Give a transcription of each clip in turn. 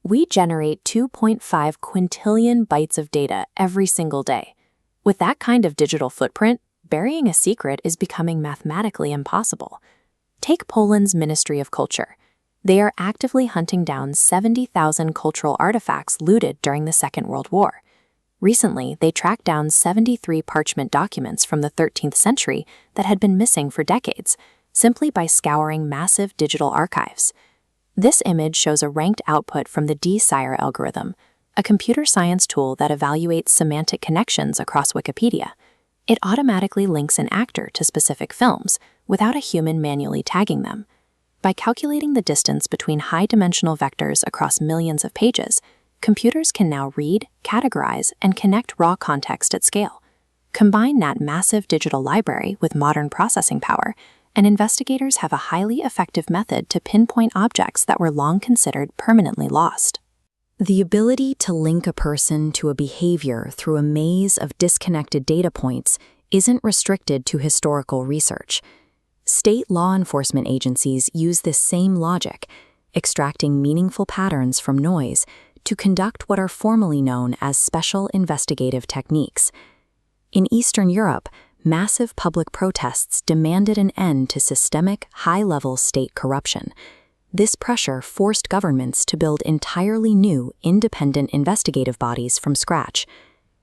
We generate 2.5 quintillion bytes of data every single day. With that kind of digital footprint, burying a secret is becoming mathematically impossible. Take Poland's Ministry of Culture. They are actively hunting down 70,000 cultural artifacts looted during the Second World War. Recently, they tracked down 73 parchment documents from the 13th century that had been missing for decades, simply by scouring massive digital archives. This image shows a ranked output from the DSIRE algorithm, a computer science tool that evaluates semantic connections across Wikipedia. It automatically links an actor to specific films without a human manually tagging them. By calculating the distance between high-dimensional vectors across millions of pages, computers can now read, categorize, and connect raw context at scale. Combine that massive digital library with modern processing power, and investigators have a highly effective method to pinpoint objects that were long considered permanently lost. The ability to link a person to a behavior through a maze of disconnected data points isn't restricted to historical research. State law enforcement agencies use this same logic, extracting meaningful patterns from noise to conduct what are formally known as special investigative techniques. In Eastern Europe, massive public protests demanded an end to systemic, high-level state corruption. This pressure forced governments to build entirely new, independent investigative bodies from scratch.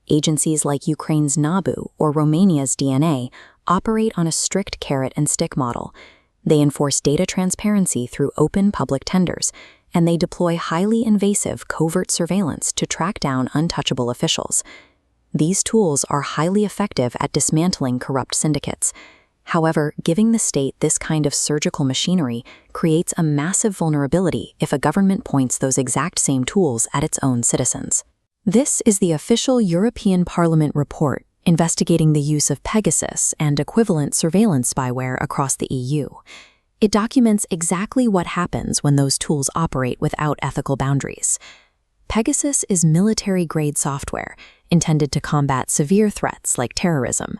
Agencies like Ukraine's NABU or Romania's DNA operate on a strict carrot-and-stick model. They enforce data transparency through open public tenders, and they deploy highly invasive covert surveillance to track down untouchable officials. These tools are highly effective at dismantling corrupt syndicates. However, giving the state this kind of surgical machinery creates a massive vulnerability if a government points those exact same tools at its own citizens. This is the official European Parliament report investigating the use of Pegasus and equivalent surveillance spyware across the EU. It documents exactly what happens when those tools operate without ethical boundaries. Pegasus is military-grade software intended to combat severe threats like terrorism.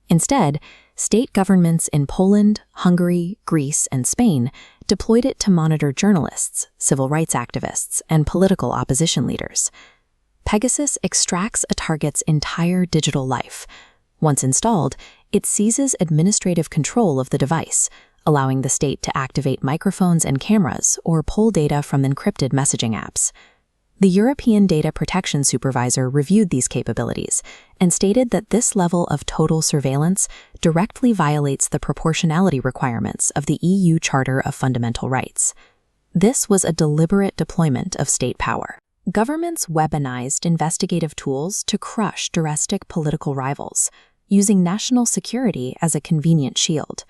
Instead, state governments in Poland, Hungary, Greece, and Spain deployed it to monitor journalists, civil rights activists, and political opposition leaders. Pegasus extracts a target's entire digital life. Once installed, it seizes administrative control of the device, allowing the state to activate microphones and cameras or pull data from encrypted messaging apps. The European Data Protection Supervisor reviewed these capabilities and stated that this level of total surveillance directly violates the proportionality requirements of the EU Charter of Fundamental Rights. This was a deliberate deployment of state power. Governments weaponized investigative tools to crush domestic political rivals, using national security as a convenient shield.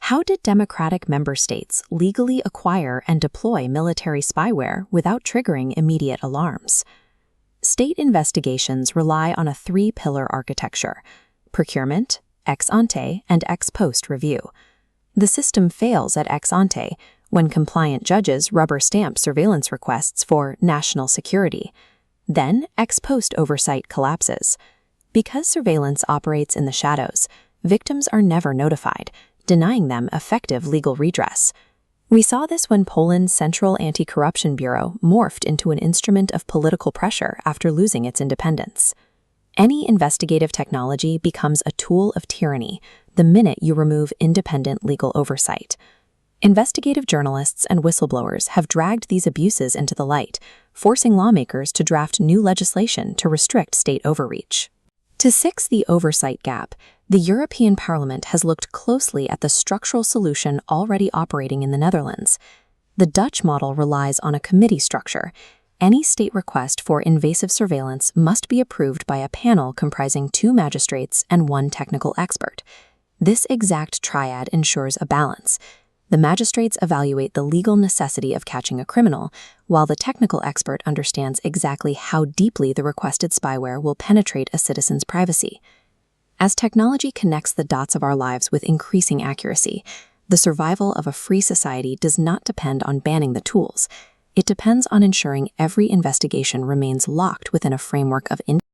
How did democratic member states legally acquire and deploy military spyware without triggering immediate alarms? State investigations rely on a three-pillar architecture: procurement, ex ante, and ex post review. The system fails at ex ante when compliant judges rubber stamp surveillance requests for national security. Then ex post oversight collapses. Because surveillance operates in the shadows, victims are never notified, denying them effective legal redress. We saw this when Poland's Central Anti-Corruption Bureau morphed into an instrument of political pressure after losing its independence. Any investigative technology becomes a tool of tyranny the minute you remove independent legal oversight. Investigative journalists and whistleblowers have dragged these abuses into the light, forcing lawmakers to draft new legislation to restrict state overreach. To fix the oversight gap, the European Parliament has looked closely at the structural solution already operating in the Netherlands. The Dutch model relies on a committee structure. Any state request for invasive surveillance must be approved by a panel comprising 2 magistrates and 1 technical expert. This exact triad ensures a balance. The magistrates evaluate the legal necessity of catching a criminal, while the technical expert understands exactly how deeply the requested spyware will penetrate a citizen's privacy. As technology connects the dots of our lives with increasing accuracy, the survival of a free society does not depend on banning the tools. It depends on ensuring every investigation remains locked within a framework of